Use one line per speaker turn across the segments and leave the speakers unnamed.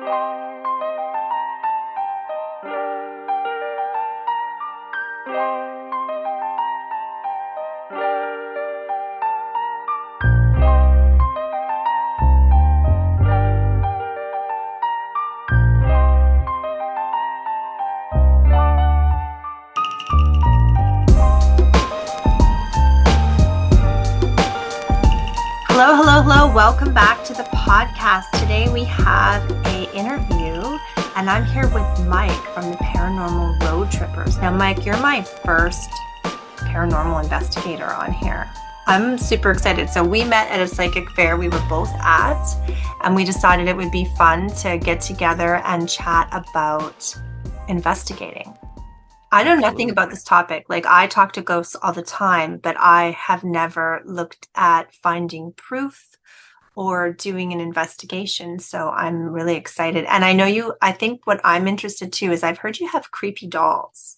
Hello, hello, hello. Welcome back to the podcast. Today we have an interview and I'm here with Mike from the Paranormal Road Trippers. Now, Mike, you're my first paranormal investigator on here. I'm super excited. So we met at a psychic fair we were both at, and we decided it would be fun to get together and chat about investigating. I know nothing about this topic. Like, I talk to ghosts all the time, but I have never looked at finding proof or doing an investigation. So I'm really excited. And I think what I'm interested too is I've heard you have creepy dolls.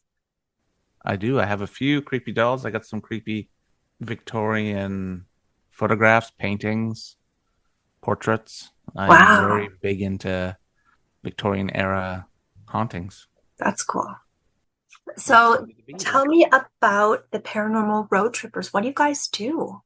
I do. I have a few creepy dolls. I got some creepy Victorian photographs, paintings, portraits. I'm
Wow,
very big into Victorian era hauntings.
that's cool.
I'm
So
excited to be here.
tell me about the Paranormal Road Trippers. What do you guys do?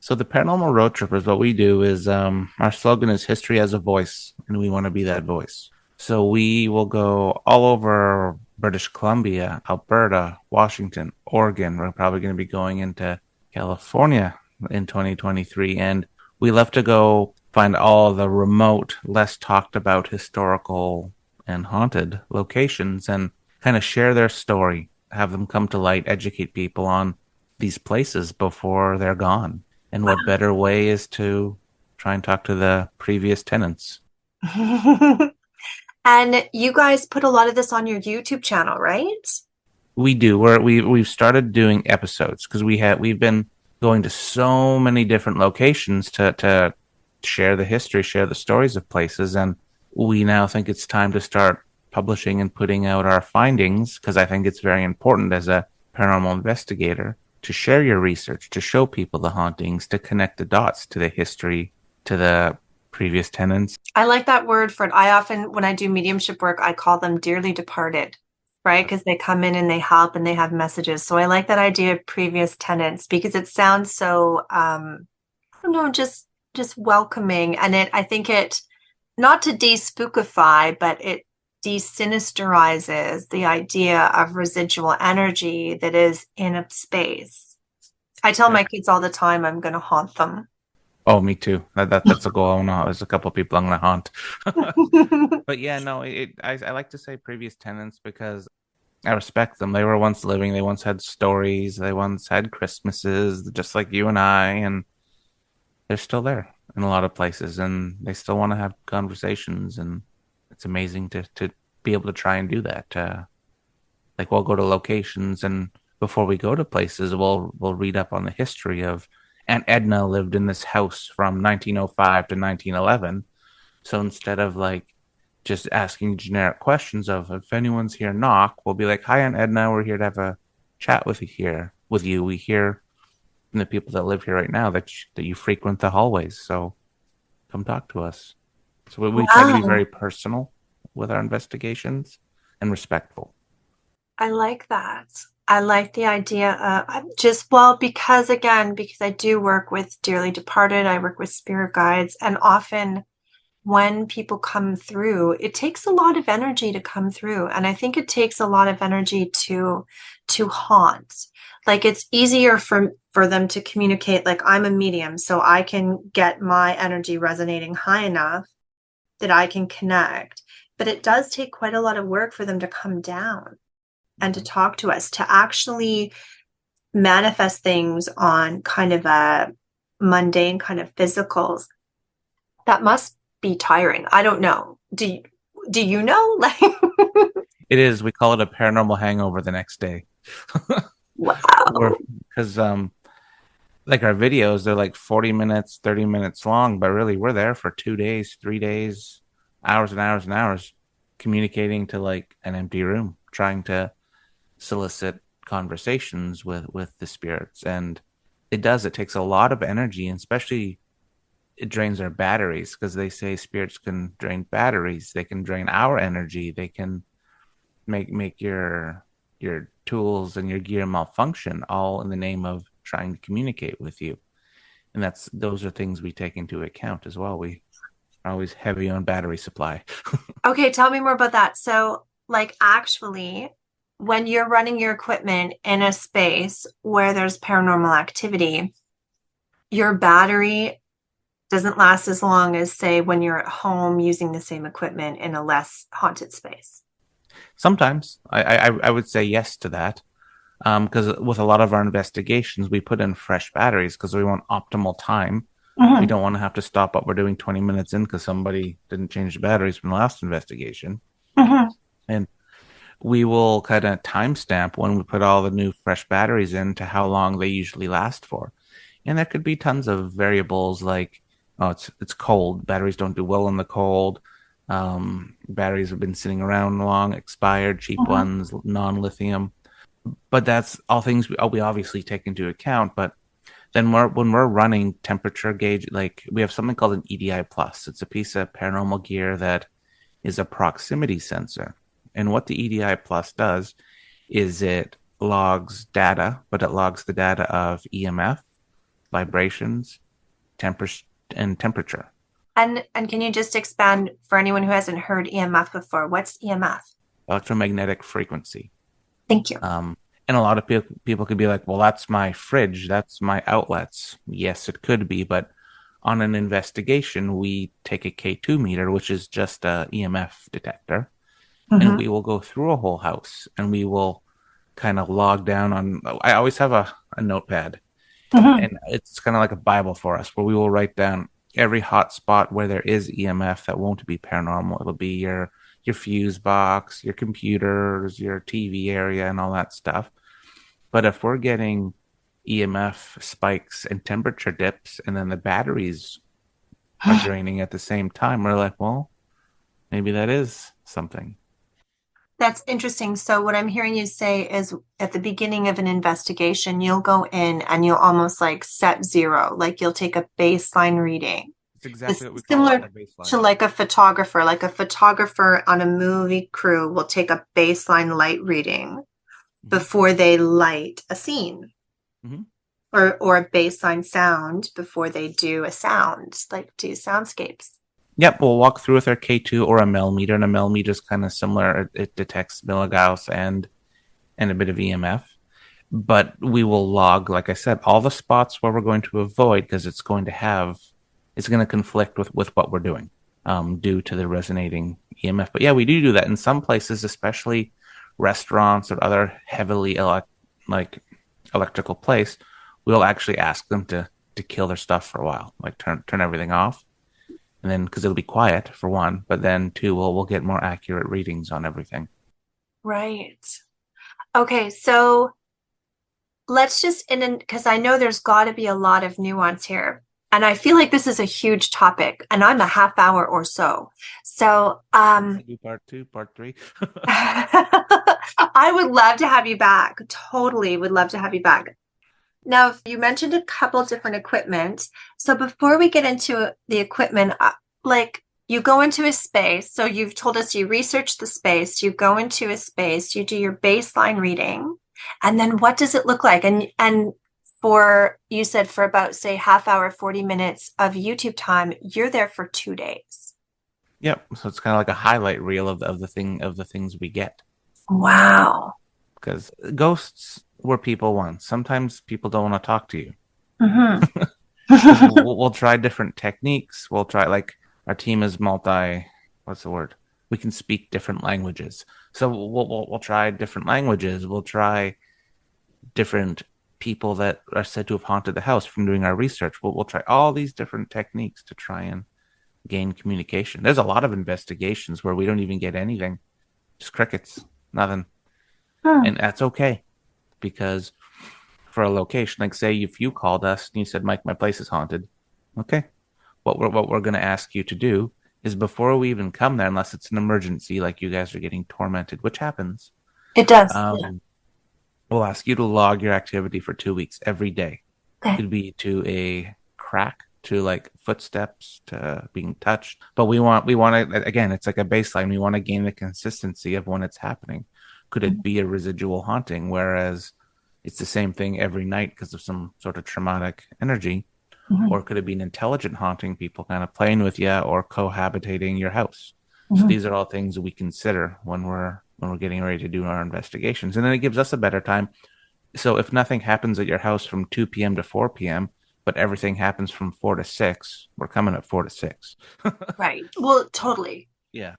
So the Paranormal Road Trippers, what we do is our slogan is history as a voice, and we want to be that voice. So we will go all over British Columbia, Alberta, Washington, Oregon. We're probably going to be going into California in 2023, and we love to go find all the remote, less talked about historical and haunted locations and kind of share their story, have them come to light, educate people on these places before they're gone. And what better way is to try and talk to the previous tenants?
Wow. And you guys put a lot of this on your YouTube channel, right?
We do. We've started doing episodes because we've been going to so many different locations to share the history, share the stories of places, and we now think it's time to start publishing and putting out our findings because I think it's very important as a paranormal investigator to share your research, to show people the hauntings, to connect the dots to the history, to the previous tenants.
I like that word for it. I often, when I do mediumship work, I call them dearly departed, right? Because they come in and they help and they have messages. So I like that idea of previous tenants because it sounds so, I don't know, just welcoming. And I think it, not to de-spookify, but it de-sinisterizes the idea of residual energy that is in a space. I tell my kids all the time I'm going to haunt them.
Oh, me too. That's a goal. I know there's a couple of people I'm gonna haunt. But yeah, no, I like to say previous tenants because I respect them. They were once living. They once had stories. They once had Christmases, just like you and I, and they're still there in a lot of places, and they still want to have conversations. And it's amazing to be able to try and do that. Like we'll go to locations, and before we go to places, we'll read up on the history of Aunt Edna lived in this house from 1905 to 1911. So instead of like just asking generic questions of if anyone's here, knock, we'll be like, "Hi, Aunt Edna, we're here to have a chat with you here with you. We hear from the people that live here right now that you frequent the hallways, so come talk to us." So we try to be
Wow.
very personal with our investigations and respectful.
I like that. I like the idea of just, well, because again, because I do work with dearly departed, I work with spirit guides, and often when people come through, it takes a lot of energy to come through. And I think it takes a lot of energy to haunt. Like it's easier for them to communicate, like I'm a medium, so I can get my energy resonating high enough that I can connect. But it does take quite a lot of work for them to come down and to
Mhm.
talk to us, to actually manifest things on kind of a mundane kind of physicals. That must be tiring. I don't know. Do you know? Like,
It is. We call it a paranormal hangover the next day. We're
wow.
because like our videos, they're like 40 minutes, 30 minutes long, but really we're there for 2 days, 3 days, hours and hours and hours communicating to like an empty room, trying to solicit conversations with the spirits. And it takes a lot of energy, and especially it drains our batteries because they say spirits can drain batteries. They can drain our energy. They can make your tools and your gear malfunction, all in the name of trying to communicate with you. And those are things we take into account as well. We are always heavy on battery supply.
Okay, tell me more about that. So, like, actually, when you're running your equipment in a space where there's paranormal activity, your battery doesn't last as long as, say, when you're at home using the same equipment in a less haunted space.
Sometimes I would say yes to that. Because with a lot of our investigations, we put in fresh batteries because we want optimal time. We
Hmm.
don't want to have to stop what we're doing 20 minutes in because somebody didn't change the batteries from the last investigation.
Hmm.
And we will kind of timestamp when we put all the new fresh batteries in to how long they usually last for. And there could be tons of variables like, oh, it's cold. Batteries don't do well in the cold. Batteries have been sitting around long, expired, cheap
Hmm.
ones, non-lithium. But that's all things we obviously take into account. But then when we're running temperature gauge, like we have something called an EDI plus. It's a piece of paranormal gear that is a proximity sensor. And what the EDI plus does is it logs data, but it logs the data of EMF, vibrations, temperature, and temperature.
And can you just expand for anyone who hasn't heard EMF before? What's EMF?
Electromagnetic frequency.
Thank you.
Um, and a lot of people could be like, well, that's my fridge, that's my outlets. Yes, it could be, but on an investigation, we take a K2 meter, which is just a EMF detector, and
Hmm.
we will go through a whole house and we will kind of log down on. I always have a notepad,
Hmm.
and it's kind of like a Bible for us where we will write down every hot spot where there is EMF that won't be paranormal. It'll be your fuse box, your computers, your TV area, and all that stuff. But if we're getting EMF spikes and temperature dips, and then the batteries are draining at the same time, we're like, well, maybe that is something.
That's interesting. So, what I'm hearing you say is at the beginning of an investigation, you'll go in and you'll almost like set zero, like you'll take a baseline reading.
It's
It's
exactly what we call it,
similar
a
to
baseline.
like a photographer on a movie crew will take a baseline light reading
Mm-hmm.
before they light a scene,
Mm-hmm.
or a baseline sound before they do a sound, like do soundscapes.
Yep, we'll walk through with our K2 or a millimeter, and a millimeter is kind of similar. It detects milligauss and a bit of EMF. But we will log, like I said, all the spots where we're going to avoid because it's going to conflict with what we're doing due to the resonating EMF. But yeah, we do that in some places, especially restaurants or other heavily like electrical place. We'll actually ask them to kill their stuff for a while, like turn everything off, and then because it'll be quiet for one, but then two, we'll get more accurate readings on everything.
Right. Okay, so let's just in because I know there's got to be a lot of nuance here. And I feel like this is a huge topic, and I'm a half hour or so. So,
Do part two, part three.
I would love to have you back. Totally would love to have you back. Now, you mentioned a couple different equipment. So before we get into the equipment, like you go into a space. So you've told us you research the space, you go into a space, you do your baseline reading, and then what does it look like? And for you said for about say half hour, 40 minutes of YouTube time, you're there for 2 days.
Yep. So it's kind of like a highlight reel of the things we get.
Wow.
Because ghosts were people once. Sometimes people don't want to talk to you.
Hmm.
So we'll try different techniques. We'll try like our team is multi. What's the word? We can speak different languages. So we'll try different languages. We'll try different people that are said to have haunted the house from doing our research. We'll try all these different techniques to try and gain communication. There's a lot of investigations where we don't even get anything, just crickets, nothing,
Hmm.
and that's okay because for a location, like say if you called us and you said, "Mike, my place is haunted," okay, what we're going to ask you to do is before we even come there, unless it's an emergency, like you guys are getting tormented, which happens,
It does. Yeah.
um, we'll ask you to log your activity for 2 weeks every day.
Okay.
Could be to a crack to like footsteps to being touched. But we want to, again, it's like a baseline. We want to gain the consistency of when it's happening. Could it be a residual haunting, whereas it's the same thing every night because of some sort of traumatic energy?
Mhm.
Or could it be an intelligent haunting, people kind of playing with you or cohabitating your house? So
Mhm.
these are all things we consider when we're getting ready to do our investigations. And then it gives us a better time. So if nothing happens at your house from 2 p.m. to 4 p.m., but everything happens from 4 to 6, we're coming at 4 to 6.
Right. Well, totally.
Yeah.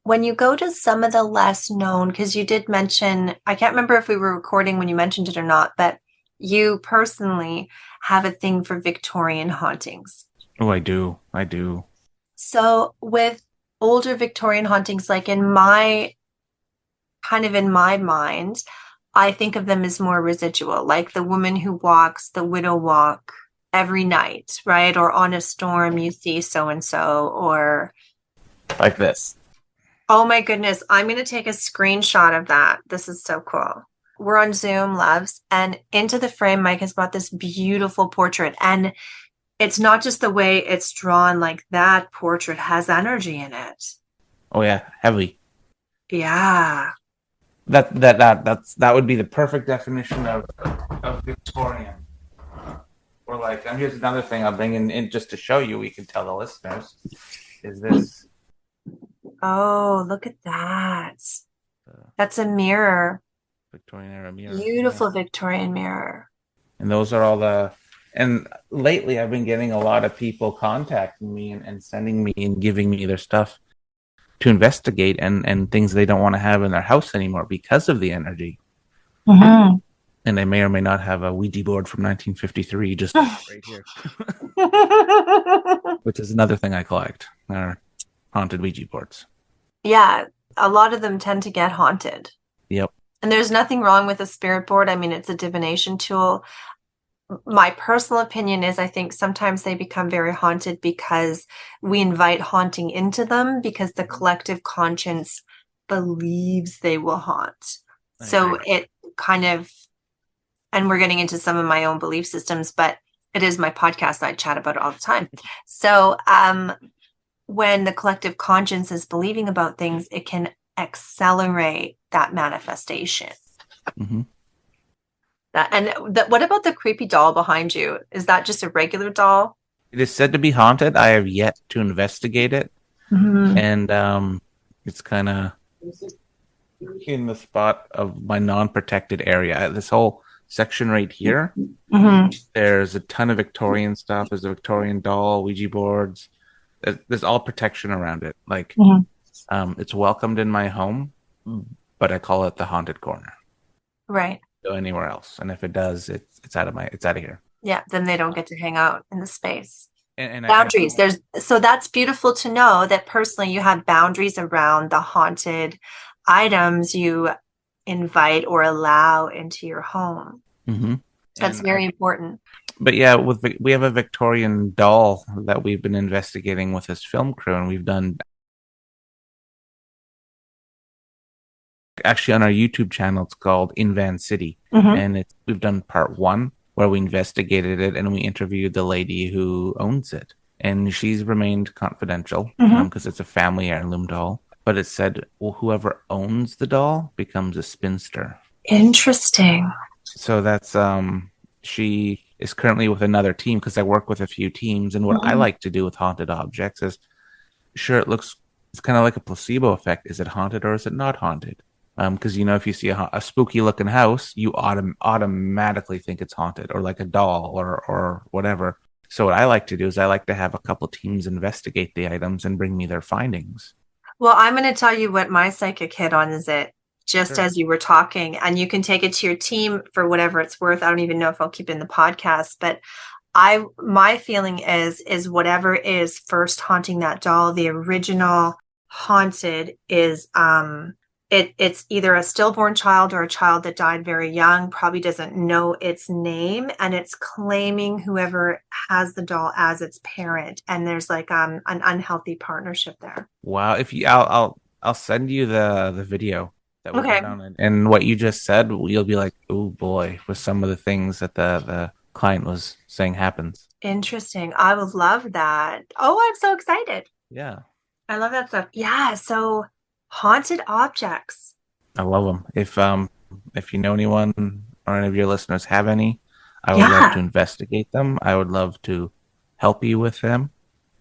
When you go to some of the less known, because you did mention, I can't remember if we were recording when you mentioned it or not, but you personally have a thing for Victorian hauntings.
Oh, I do. I do.
So with older Victorian hauntings, like in my mind, I think of them as more residual, like the woman who walks the widow walk every night, right? Or on a storm, you see so and so, or
Like this.
oh my goodness, I'm going to take a screenshot of that. This is so cool. We're on Zoom, loves, and into the frame, Mike has brought this beautiful portrait. And it's not just the way it's drawn, like that portrait has energy in it.
Oh yeah, heavy.
Yeah.
That would be the perfect definition of Victorian. Or like, and here's another thing I'll bring in just to show you. We can tell the listeners is this
Oh, look at that.
uh,
That's a mirror.
Victorian era mirror. Yeah.
Beautiful Victorian mirror.
And those are all the. And lately, I've been getting a lot of people contacting me and sending me and giving me their stuff to investigate and things they don't want to have in their house anymore because of the energy.
Mm-hmm.
And they may or may not have a Ouija board from 1953 just right here, which is another thing I collect are haunted Ouija boards.
Yeah, a lot of them tend to get haunted.
Yep.
And there's nothing wrong with a spirit board. I mean, it's a divination tool. My personal opinion is I think sometimes they become very haunted because we invite haunting into them because the collective conscience believes they will haunt.
I
So
agree.
it kind of, and we're getting into some of my own belief systems, but it is my podcast. I chat about it all the time. So when the collective conscience is believing about things, it can accelerate that manifestation.
Mm-hmm.
What about the creepy doll behind you? Is that just a regular doll?
It is said to be haunted. I have yet to investigate it,
Mm-hmm.
and it's kind of in the spot of my non-protected area. This whole section right here,
Mm-hmm.
there's a ton of Victorian stuff. There's a Victorian doll, Ouija boards. There's all protection around it. Like,
Mm-hmm.
it's welcomed in my home, but I call it the haunted corner.
Right.
Go anywhere else, and if it does, it's out of here.
Yeah, then they don't get to hang out in the space.
And I
Boundaries. So that's beautiful to know that personally you have boundaries around the haunted items you invite or allow into your home.
mm-hmm.
That's
and
very important.
but yeah, we have a Victorian doll that we've been investigating with this film crew, and we've done actually on our YouTube channel. It's called In Van City,
Mm-hmm.
and we've done part one where we investigated it and we interviewed the lady who owns it, and she's remained confidential
Mm-hmm.
because it's a family heirloom doll. But it said, well, whoever owns the doll becomes a spinster.
Interesting.
So that's she is currently with another team because I work with a few teams, and what I
Mm-hmm.
like to do with haunted objects is sure it's kind of like a placebo effect. Is it haunted or is it not haunted? Because if you see a spooky looking house, you automatically think it's haunted or like a doll or whatever. So what I like to do is I like to have a couple teams investigate the items and bring me their findings.
Well, I'm going to tell you what my psychic hit on is it just
Sure.
as you were talking, and you can take it to your team for whatever it's worth. I don't even know if I'll keep it in the podcast, but my feeling is whatever is first haunting that doll, the original haunted is it's either a stillborn child or a child that died very young, probably doesn't know its name, and it's claiming whoever has the doll as its parent, and there's like an unhealthy partnership there.
Wow. If you, I'll send you the video that we
Okay.
did on it, and what you just said, you'll be like, oh boy, with some of the things that the client was saying happens.
Interesting. I would love that. Oh, I'm so excited.
Yeah,
I love that stuff. Yeah, so haunted objects.
I love them. If you know anyone or any of your listeners have any, I would love to
Yeah.
investigate them. I would love to help you with them.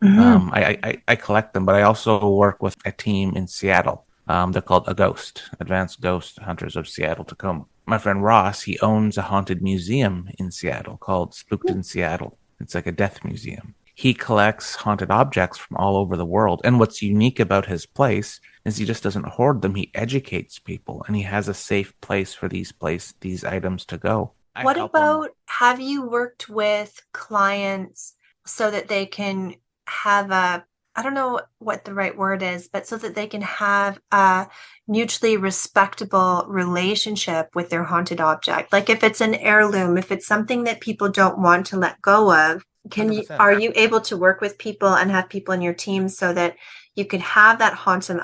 Hmm.
I collect them, but I also work with a team in Seattle. They're called a Ghost, Advanced Ghost Hunters of Seattle, Tacoma. My friend Ross, he owns a haunted museum in Seattle called Spooked in Seattle. It's like a death museum. He collects haunted objects from all over the world. And what's unique about his place is he just doesn't hoard them. He educates people and he has a safe place for these items to go. I
What
help him.
about have you worked with clients so that they can have a, I don't know what the right word is, but so that they can have a mutually respectable relationship with their haunted object? Like if it's an heirloom, if it's something that people don't want to let go of, are
100%.
you able to work with people and have people in your team so that you can have that haunted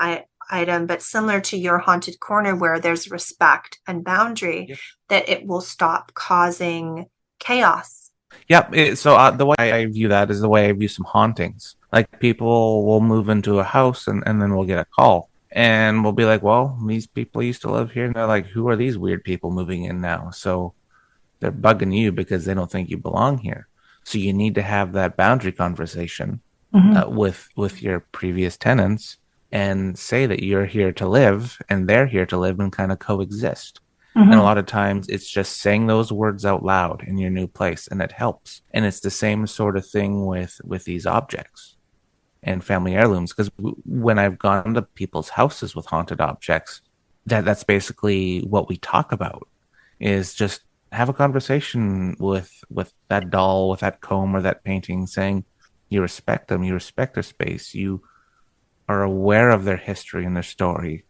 item, but similar to your haunted corner where there's respect and boundary, that it will stop causing chaos?
Yep. So the way I view that is the way I view some hauntings. Like people will move into a house and then we'll get a call. And we'll be like, well, these people used to live here. And they're like, who are these weird people moving in now? So they're bugging you because they don't think you belong here. So you need to have that boundary conversation
Hmm.
with your previous tenants and say that you're here to live and they're here to live and kind of coexist. And a
Hmm.
lot of times it's just saying those words out loud in your new place and it helps. And it's the same sort of thing with these objects and family heirlooms because when I've gone to people's houses with haunted objects, that's basically what we talk about is just have a conversation with that doll, with that comb or that painting saying you respect them, you respect their space, you are aware of their history and their story.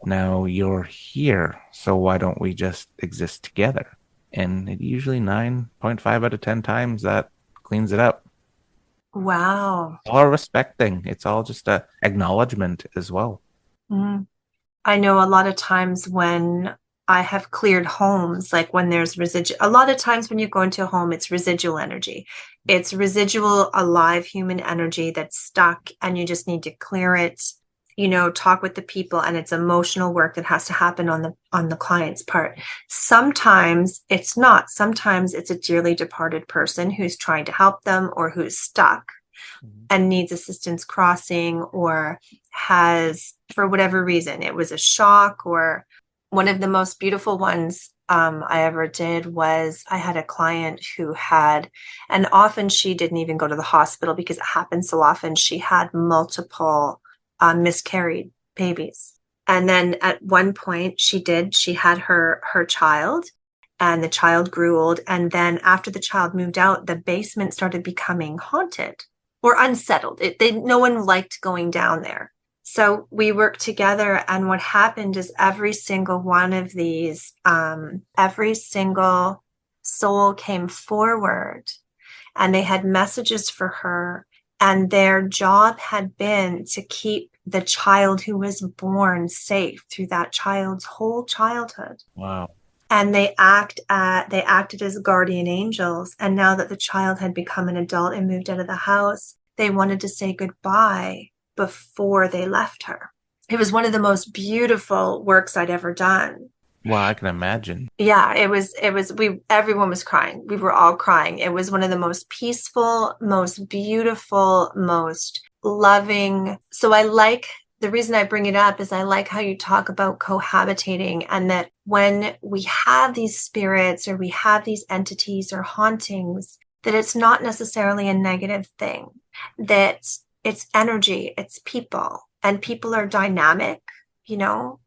Now you're here, so why don't we just exist together? And it usually 9.5 out of 10 times that cleans it up.
Wow.
All respecting. It's all just a acknowledgement as well.
Mhm. I know a lot of times when I have cleared homes, like when there's residual, a lot of times when you go into a home, it's residual energy. It's residual, alive human energy that's stuck, and you just need to clear it, talk with the people, and it's emotional work that has to happen on the client's part. Sometimes it's not. Sometimes it's a dearly departed person who's trying to help them or who's stuck
Mhm.
and needs assistance crossing or has, for whatever reason, it was a shock. Or one of the most beautiful ones I ever did was I had a client who had, and often she didn't even go to the hospital because it happened so often. She had multiple miscarried babies. And then at one point she had her child, and the child grew old. And then after the child moved out, the basement started becoming haunted or unsettled. No one liked going down there. So we worked together, and what happened is every single one of these, every single soul came forward, and they had messages for her, and their job had been to keep the child who was born safe through that child's whole childhood.
Wow.
And they acted as guardian angels. And now that the child had become an adult and moved out of the house, they wanted to say goodbye before they left her. It was one of the most beautiful works I'd ever done.
Wow, I can imagine.
Yeah, we everyone was crying. We were all crying. It was one of the most peaceful, most beautiful, most loving. So the reason I bring it up is I like how you talk about cohabitating, and that when we have these spirits or we have these entities or hauntings, that it's not necessarily a negative thing, that it's energy, it's people, and people are dynamic.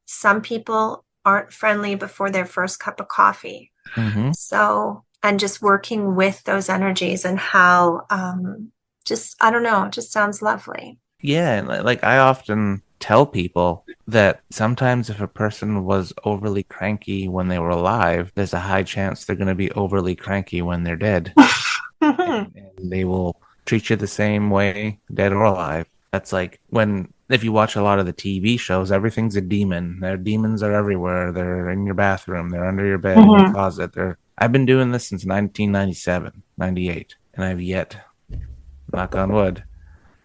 Some people aren't friendly before their first cup of coffee.
Hmm.
So, and just working with those energies and how, I don't know, it just sounds lovely.
Yeah, and like I often tell people that sometimes if a person was overly cranky when they were alive, there's a high chance they're going to be overly cranky when they're dead. And they will treat you the same way, dead or alive. That's like if you watch a lot of the TV shows, everything's a demon. Their demons are everywhere. They're in your bathroom. They're under your bed, in your
Mhm.
closet. They're I've been doing this since 1997, 98, and I've yet, knock on wood,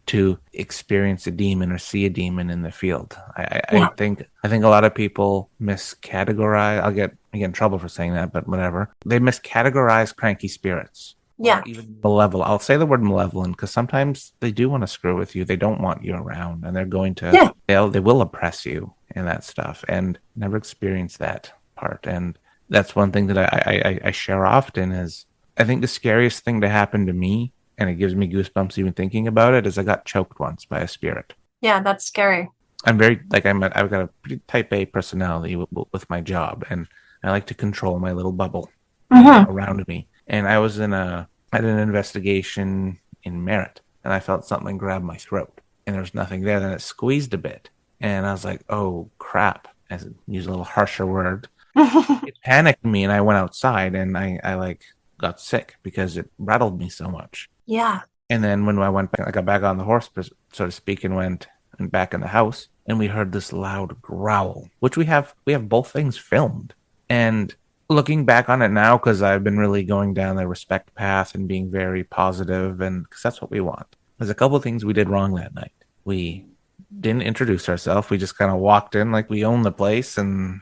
to experience a demon or see a demon in the field.
Yeah.
I think a lot of people miscategorize. I get in trouble for saying that, but whatever. They miscategorize cranky spirits or
Yeah.
even malevolent. I'll say the word malevolent because sometimes they do want to screw with you. They don't want you around, and they're going to
Yeah.
they will oppress you and that stuff. And never experienced that part. And that's one thing that I share often is I think the scariest thing to happen to me, and it gives me goosebumps even thinking about it, is I got choked once by a spirit.
Yeah, that's scary.
I'm very like I've got a pretty type A personality with my job, and I like to control my little bubble
Hmm.
around me. And I was in a at an investigation in Merritt, and I felt something grab my throat, and there was nothing there. Then it squeezed a bit, and I was like, "Oh crap!" I use a little harsher word. It panicked me, and I went outside, and I like got sick because it rattled me so much.
Yeah.
And then when I went back, I got back on the horse, so to speak, and went and back in the house, and we heard this loud growl, which we have both things filmed. And looking back on it now, because I've been really going down the respect path and being very positive, and because that's what we want. There's a couple of things we did wrong that night. We didn't introduce ourselves. We just kind of walked in like we owned the place and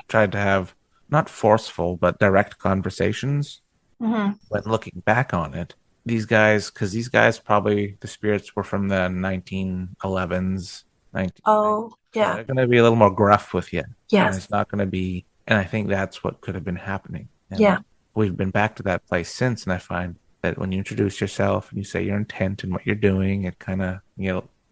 tried to have not forceful but direct conversations.
Hmm.
When looking back on it, because these guys probably the spirits were from the 1911s, 1990s.
Oh,
So
yeah.
they're going to be a little more gruff with you. And
Yes.
it's not going to be, and I think that's what could have been happening.
Yeah.
And we've been back to that place since. And I find that when you introduce yourself and you say your intent and what you're doing, it kind of,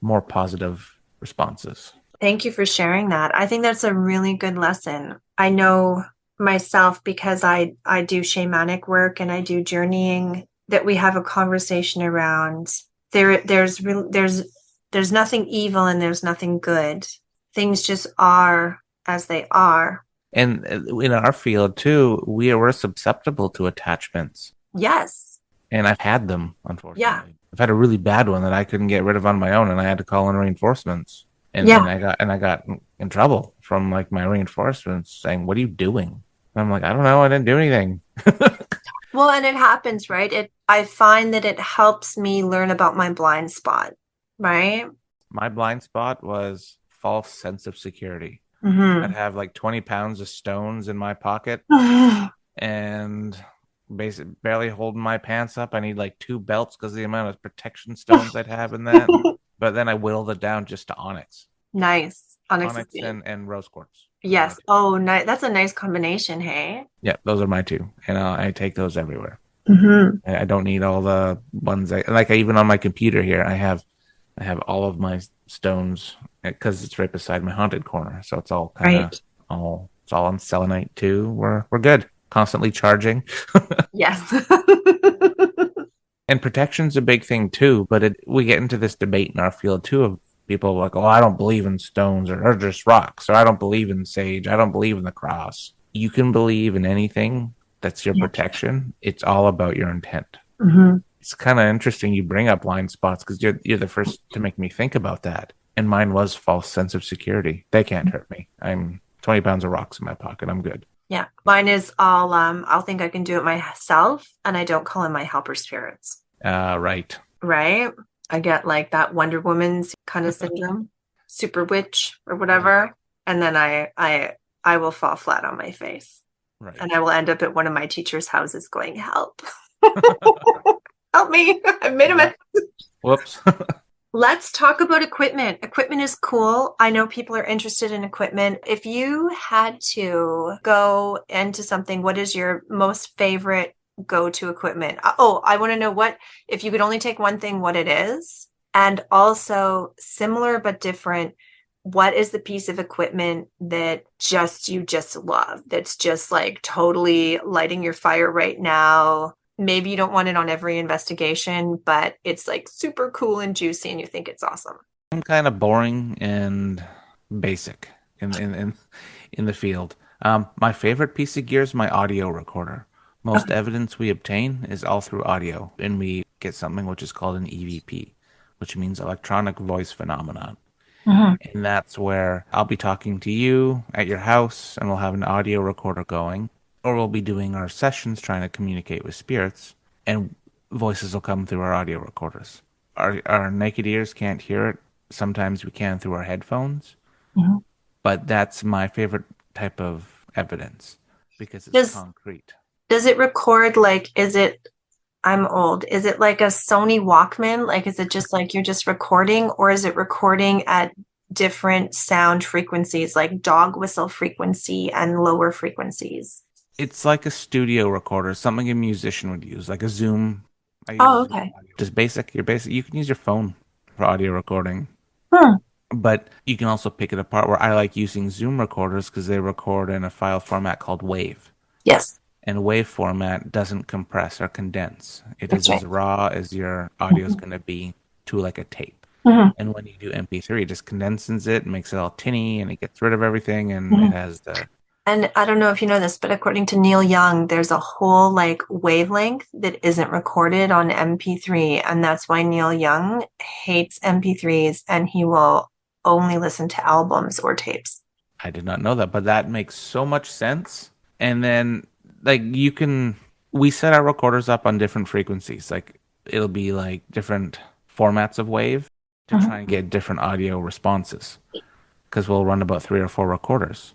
more positive responses.
Thank you for sharing that. I think that's a really good lesson. I know myself because I do shamanic work and I do journeying that we have a conversation around there's nothing evil and there's nothing good. Things just are as they are.
And in our field too, we're susceptible to attachments.
Yes.
And I've had them,
Yeah.
unfortunately. I've had a really bad one that I couldn't get rid of on my own, and I had to call in reinforcements.
Yeah.
And I got in trouble from like my reinforcements saying, "What are you doing?" And I'm like, "I don't know. I didn't do anything."
Well, and it happens, right? I find that it helps me learn about my blind spot, right?
My blind spot was false sense of security. I'd
Hmm.
have like 20 pounds of stones in my pocket and basically barely holding my pants up. I need like two belts because of the amount of protection stones I'd have in that. But then I whittled it down just to onyx,
Nice.
onyx
Unexpected.
and rose quartz. Those are my
Yes.
two.
Oh, nice. That's a nice combination, hey?
Yeah, those are my two, and I take those everywhere.
Hmm.
I don't need all the ones like. I even on my computer here, I have all of my stones because it's right beside my haunted corner, so it's all kind of
Right.
it's all on selenite too. We're good. Constantly charging.
Yes.
And protection's a big thing too, but we get into this debate in our field too of people like, oh, I don't believe in stones or they're just rocks, or I don't believe in sage, I don't believe in the cross. You can believe in anything that's your
Yeah.
protection. It's all about your intent.
Hmm.
It's kind of interesting you bring up blind spots because you're the first to make me think about that. And mine was false sense of security. They can't hurt me. I'm 20 pounds of rocks in my pocket. I'm good.
Yeah. Mine is all I'll think I can do it myself and I don't call in my helper spirits.
Right.
Right? I get like that Wonder Woman's kind of syndrome, super witch or
Right.
whatever. And then I will fall flat on my face.
Right.
And I will end up at one of my teachers' houses going, help. Help me. I've made a
Yeah.
mess.
Whoops.
Let's talk about equipment. Equipment is cool. I know people are interested in equipment. If you had to go into something, what is your most favorite go-to equipment? Oh, I want to know what, if you could only take one thing, what it is. And also similar but different, what is the piece of equipment that you just love? That's just like totally lighting your fire right now. Maybe you don't want it on every investigation, but it's like super cool and juicy and you think it's awesome.
I'm kind of boring and basic in the field. My favorite piece of gear is my audio recorder. Most
Okay.
evidence we obtain is all through audio, and we get something which is called an EVP, which means electronic voice phenomenon.
Mhm.
And that's where I'll be talking to you at your house, and we'll have an audio recorder going. or we'll be doing our sessions trying to communicate with spirits, and voices will come through our audio recorders. Our naked ears can't hear it. Sometimes we can through our headphones,
Mhm.
but that's my favorite type of evidence because it's
Does
concrete.
does it record like is it I'm old. Is it like a Sony Walkman? Like is it just like you're just recording or is it recording at different sound frequencies like dog whistle frequency and lower frequencies?
It's like a studio recorder, something a musician would use, like a Zoom. I use
Oh,
Zoom
okay.
audio. Just basic. Your basic. You can use your phone for audio recording,
Hmm.
but you can also pick it apart. Where I like using Zoom recorders because they record in a file format called WAV,
Yes,
and WAV format doesn't compress or condense. It
that's
is
right.
as raw as your audio is
Mhm.
going to be to like a tape.
Mhm.
And when you do MP3, it just condenses it, makes it all tinny, and it gets rid of everything, and it
Mhm.
has the.
And I don't know if you know this, but according to Neil Young, there's a whole like wavelength that isn't recorded on MP3. And that's why Neil Young hates MP3s and he will only listen to albums or tapes.
I did not know that, but that makes so much sense. And then, like, we set our recorders up on different frequencies. Like, it'll be like different formats of wave to
Mhm.
try and get different audio responses because we'll run about 3 or 4 recorders.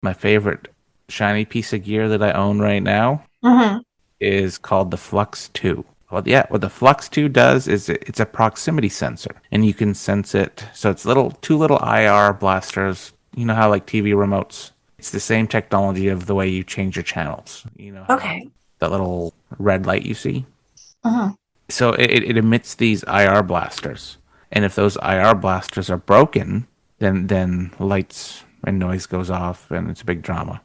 My favorite shiny piece of gear that I own right now
Mhm.
is called the Flux 2. Well, yeah, what the Flux 2 does is it's a proximity sensor, and you can sense it. So it's two little IR blasters. You know how like TV remotes. It's the same technology of the way you change your channels. You know how
Okay.
that little red light you see.
Mhm.
So it emits these IR blasters, and if those IR blasters are broken, then lights and noise goes off, and it's a big drama.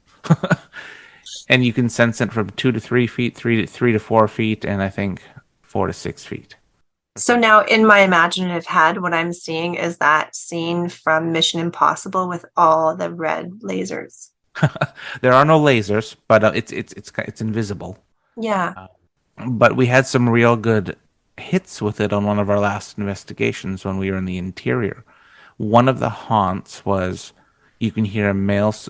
And you can sense it from 2 to 3 feet, 3 to 4 feet, and I think 4 to 6 feet.
So now in my imaginative head, what I'm seeing is that scene from Mission Impossible with all the red lasers.
There are no lasers, but it's invisible.
Yeah.
But we had some real good hits with it on one of our last investigations when we were in the interior. One of the haunts was you can hear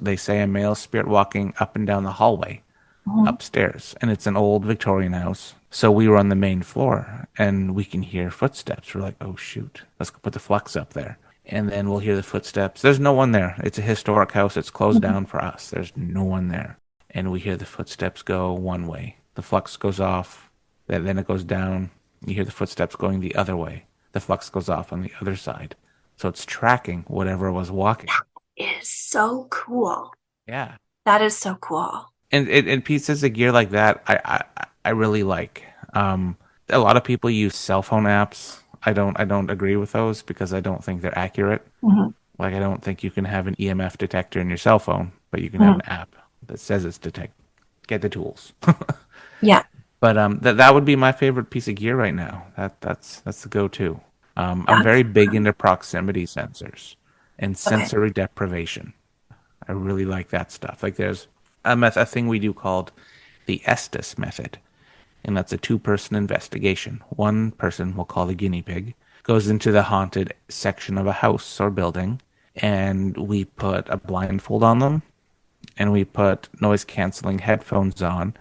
they say a male spirit walking up and down the hallway
Mhm.
upstairs, and it's an old Victorian house. So we were on the main floor, and we can hear footsteps. We're like, "Oh shoot, let's go put the flux up there." And then we'll hear the footsteps. There's no one there. It's a historic house. It's closed
Mhm.
down for us. There's no one there. And we hear the footsteps go one way. The flux goes off. Then it goes down. You hear the footsteps going the other way. The flux goes off on the other side. So it's tracking whatever was walking.
It is so cool.
Yeah.
That is so cool.
And pieces of gear like that, I really like. Um, a lot of people use cell phone apps. I don't agree with those because I don't think they're accurate.
Mhm.
Like I don't think you can have an EMF detector in your cell phone, but you can have
Mhm.
an app that says it's detect. Get the tools.
Yeah,
But that would be my favorite piece of gear right now. That's the go-to. I'm
that's
very big into proximity sensors and
okay.
sensory deprivation. I really like that stuff. Like there's a thing we do called the Estes method, and that's a two-person investigation. One person, we'll call the guinea pig, goes into the haunted section of a house or building, and we put a blindfold on them, and we put noise-canceling headphones on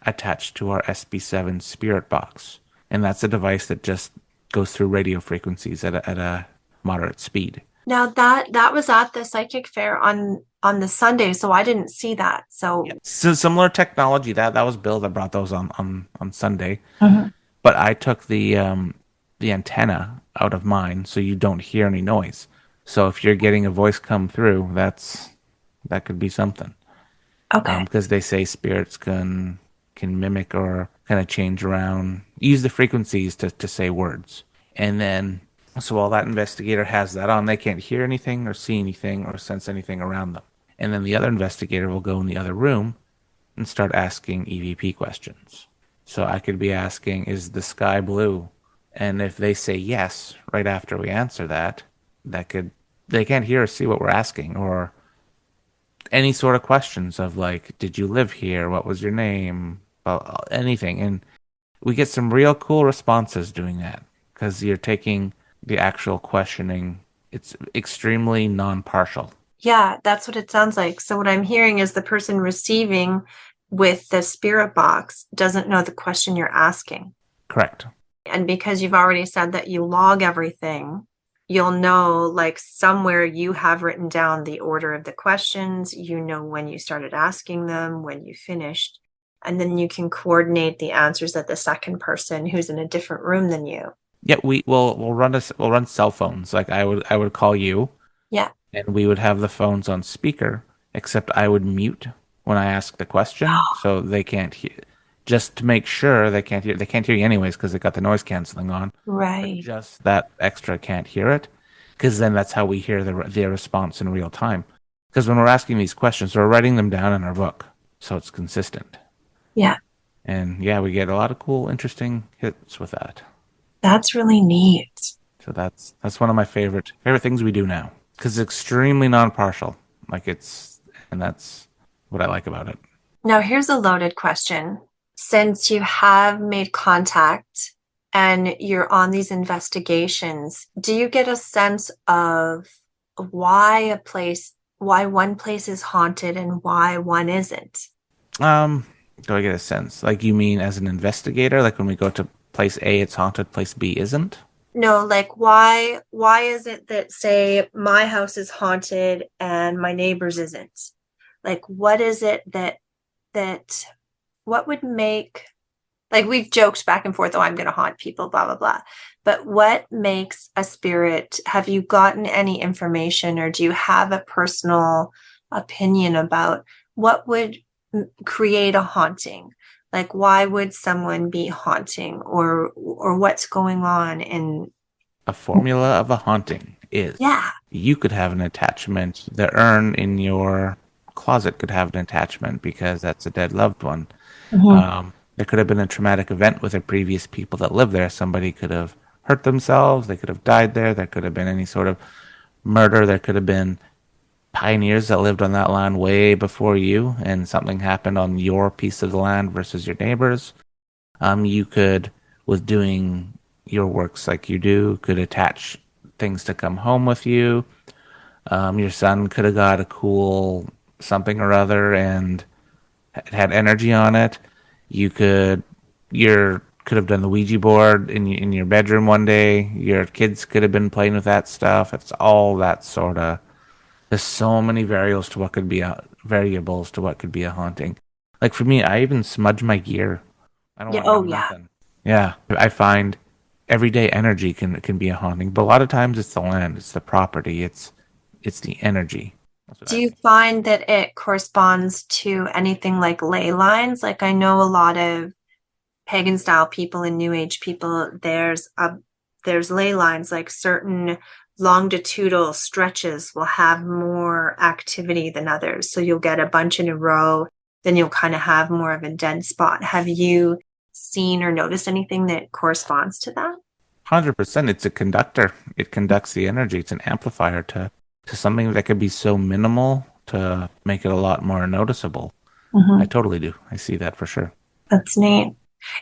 attached to our SB7 spirit box. And that's a device that just goes through radio frequencies at a moderate speed.
Now that was at the psychic fair on the Sunday, so I didn't see that.
Yeah.
So
So similar technology that was Bill that brought those on Sunday.
Mhm.
But I took the antenna out of mine so you don't hear any noise. So if you're getting a voice come through, that could be something.
Okay.
Because they say spirits can mimic or kind of change around, use the frequencies to say words. And then so while that investigator has that on, they can't hear anything or see anything or sense anything around them. And then the other investigator will go in the other room and start asking EVP questions. So I could be asking, is the sky blue? And if they say yes, right after we answer that, that could they can't hear or see what we're asking, or any sort of questions of like, did you live here? What was your name? Well, anything. And we get some real cool responses doing that because you're taking the actual questioning. It's extremely non-partial.
Yeah, that's what it sounds like. So what I'm hearing is the person receiving with the spirit box doesn't know the question you're asking.
Correct.
And because you've already said that you log everything, you'll know like somewhere you have written down the order of the questions, you know when you started asking them, when you finished, and then you can coordinate the answers that the second person who's in a different room than you.
Yeah, we'll run cell phones. Like I would call you
Yeah.
and we would have the phones on speaker, except I would mute when I ask the question so they can't hear, just to make sure they can't hear you anyways because they got the noise canceling on, but
Right.
just that extra can't hear it because then that's how we hear their response in real time. Because when we're asking these questions, we're writing them down in our book so it's consistent.
Yeah.
And yeah, we get a lot of cool, interesting hits with that.
That's really neat.
So that's one of my favorite things we do now because it's extremely non-partial. Like and that's what I like about it.
Now, here's a loaded question. Since you have made contact and you're on these investigations, do you get a sense of why one place is haunted and why one isn't?
Um, do I get a sense? Like you mean as an investigator, like when we go to place A, it's haunted, place B isn't?
No, like why is it that say my house is haunted and my neighbor's isn't? Like what is it that what would make like we've joked back and forth, oh, I'm going to haunt people, blah, blah, blah. But what makes a spirit? Have you gotten any information or do you have a personal opinion about what would create a haunting? Like, why would someone be haunting or what's going on in,
A formula of a haunting is
yeah.
you could have an attachment. The urn in your closet could have an attachment because that's a dead loved one.
Mhm.
There could have been a traumatic event with the previous people that lived there. Somebody could have hurt themselves. They could have died there. There could have been any sort of murder. There could have been pioneers that lived on that land way before you, and something happened on your piece of the land versus your neighbors. You could, with doing your works like you do, could attach things to come home with you. Your son could have got a cool something or other and it had energy on it. You could your could have done the Ouija board in your bedroom one day. Your kids could have been playing with that stuff. It's all that sort of. There's so many variables to what could be a haunting. Like for me, I even smudge my gear. I don't
Yeah.
want to
Oh,
have
yeah.
nothing. Yeah, I find everyday energy can be a haunting, but a lot of times it's the land, it's the property, it's the energy. That's what
Do
I
you
think.
find that it corresponds to anything like ley lines? Like I know a lot of pagan style people and new age people, there's ley lines, like certain longitudinal stretches will have more activity than others. So you'll get a bunch in a row, then you'll kind of have more of a dead spot. Have you seen or noticed anything that corresponds to that?
100%, it's a conductor. It conducts the energy. It's an amplifier to something that could be so minimal to make it a lot more noticeable. I
Hmm.
totally do. I see that for sure.
That's neat.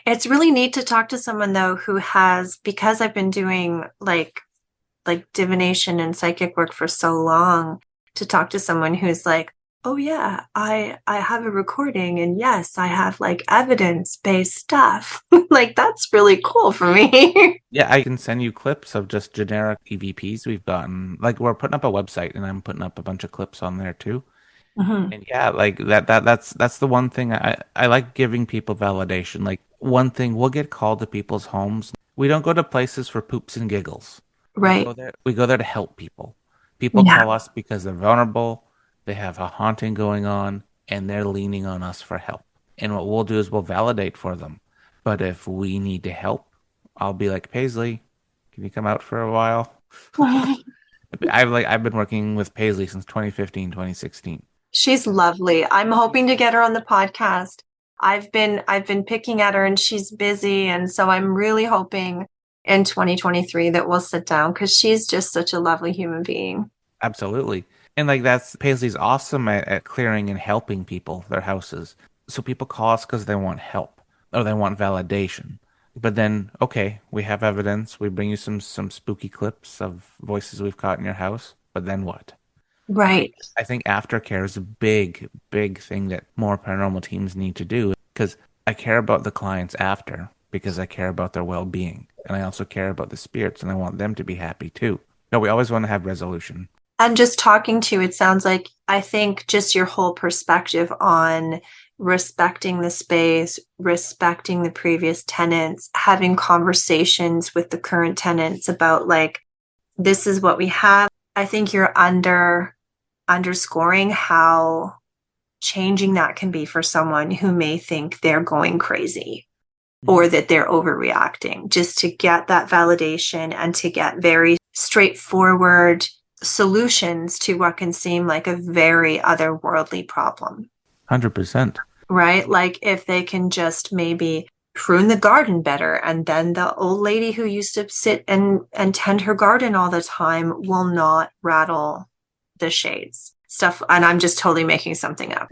It's really neat to talk to someone though who has, because I've been doing like divination and psychic work for so long, to talk to someone who's like, oh yeah, I have a recording and yes, I have like evidence-based stuff. Like that's really cool for me.
Yeah, I can send you clips of just generic EVPs we've gotten. Like we're putting up a website and I'm putting up a bunch of clips on there too.
Hmm.
And yeah, like that's the one thing I like giving people validation. Like one thing, we'll get called to people's homes. We don't go to places for poops and giggles.
Right.
We go there to help people. People
Yeah.
call us because they're vulnerable, they have a haunting going on, and they're leaning on us for help. And what we'll do is we'll validate for them. But if we need to help, I'll be like, Paisley, can you come out for a while? I've been working with Paisley since 2015, 2016.
She's lovely. I'm hoping to get her on the podcast. I've been picking at her and she's busy, and so I'm really hoping in 2023 that we'll sit down because she's just such a lovely human being.
Absolutely. And like that's Paisley's awesome at clearing and helping people their houses. So people call us because they want help or they want validation. But then, okay, we have evidence. We bring you some spooky clips of voices we've caught in your house. But then what?
Right.
I think aftercare is a big, big thing that more paranormal teams need to do because I care about the clients after because I care about their well-being. And I also care about the spirits and I want them to be happy too. No, we always want to have resolution.
And just talking to you, it sounds like I think just your whole perspective on respecting the space, respecting the previous tenants, having conversations with the current tenants about like, this is what we have. I think you're underscoring how changing that can be for someone who may think they're going crazy or that they're overreacting, just to get that validation and to get very straightforward solutions to what can seem like a very otherworldly problem.
100%.
Right? Like if they can just maybe prune the garden better, and then the old lady who used to sit and tend her garden all the time will not rattle the shades. Stuff, and I'm just totally making something up.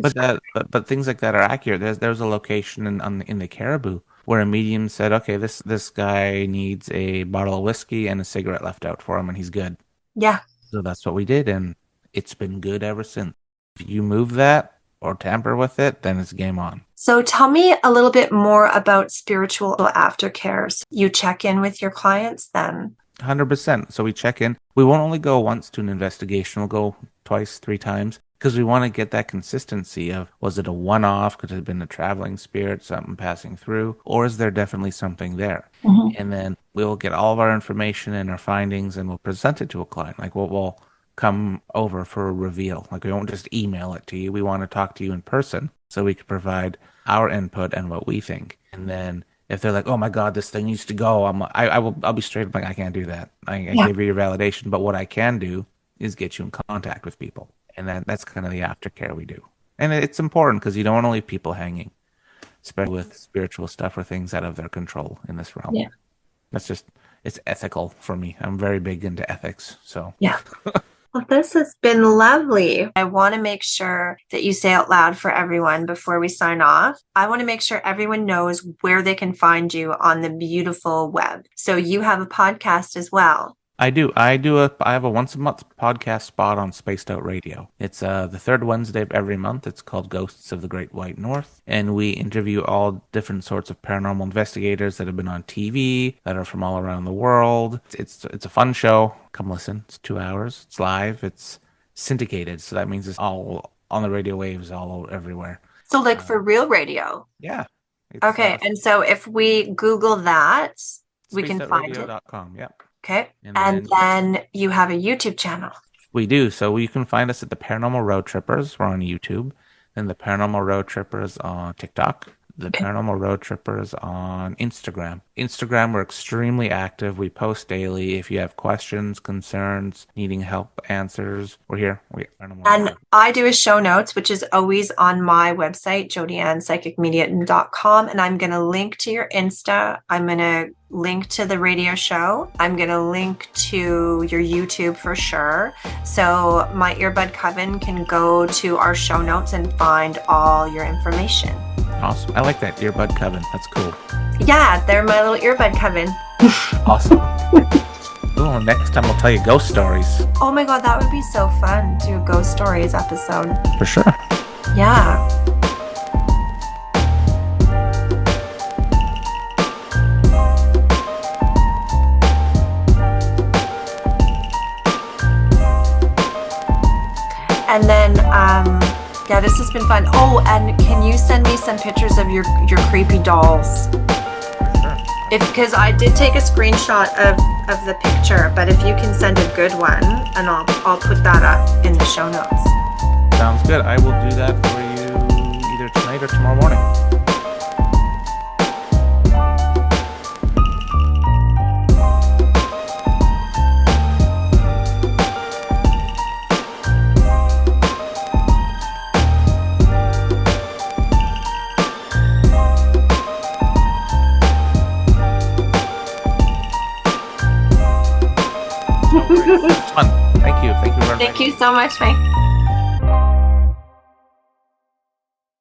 But things like that are accurate. There's a location in the Caribou where a medium said, okay, this guy needs a bottle of whiskey and a cigarette left out for him, and he's good.
Yeah.
So that's what we did, and it's been good ever since. If you move that or tamper with it, then it's game on.
So tell me a little bit more about spiritual aftercares. You check in with your clients then?
100%. So we check in. We won't only go once to an investigation. We'll go twice, 3 times because we want to get that consistency of was it a one-off? Could it have been a traveling spirit, something passing through? Or is there definitely something there? Mm-hmm. And then we'll get all of our information and our findings and we'll present it to a client. Like we'll come over for a reveal. Like we won't just email it to you. We want to talk to you in person so we can provide our input and what we think. And then if they're like, "Oh my God, this thing needs to go," I'll be straight up like, I can't do that. I gave you your validation, but what I can do is get you in contact with people, and that's kind of the aftercare we do. And it's important because you don't want to leave people hanging, especially with spiritual stuff or things out of their control in this realm. Yeah, it's ethical for me. I'm very big into ethics, so
yeah. Well, this has been lovely. I want to make sure that you say out loud for everyone before we sign off. I want to make sure everyone knows where they can find you on the beautiful web. So you have a podcast as well.
I do. I have a once a month podcast spot on Spaced Out Radio. It's the third Wednesday of every month. It's called Ghosts of the Great White North. And we interview all different sorts of paranormal investigators that have been on TV, that are from all around the world. It's a fun show. Come listen. It's 2 hours. It's live. It's syndicated. So that means it's all on the radio waves all everywhere.
So like for real radio?
Yeah.
Okay. And so if we Google that, we can find it.
Spacedoutradio.com. Yep.
Okay. And then you have a YouTube channel.
We do. So you can find us at the Paranormal Road Trippers. We're on YouTube. Then the Paranormal Road Trippers on TikTok. The Paranormal Road Trippers on Instagram. Instagram, we're extremely active. We post daily. If you have questions, concerns, needing help, answers, we're here.
And I do a show notes, which is always on my website, jodiannepsychicmedia.com. And I'm going to link to your Insta. I'm going to link to the radio show. I'm going to link to your YouTube for sure. So my earbud coven can go to our show notes and find all your information.
Awesome. I like that earbud coven. That's cool.
Yeah, they're my little earbud coven.
Awesome. Ooh, next time I'll tell you ghost stories.
Oh my God, that would be so fun. Do a ghost stories episode.
For sure.
Yeah. And then, yeah, this has been fun. Oh, and can you send me some pictures of your creepy dolls?
Sure.
Because I did take a screenshot of the picture, but if you can send a good one, and I'll put that up in the show notes.
Sounds good. I will do that for you either tonight or tomorrow morning. Fun. Thank you. Thank you very much.
Thank you so much, Mike.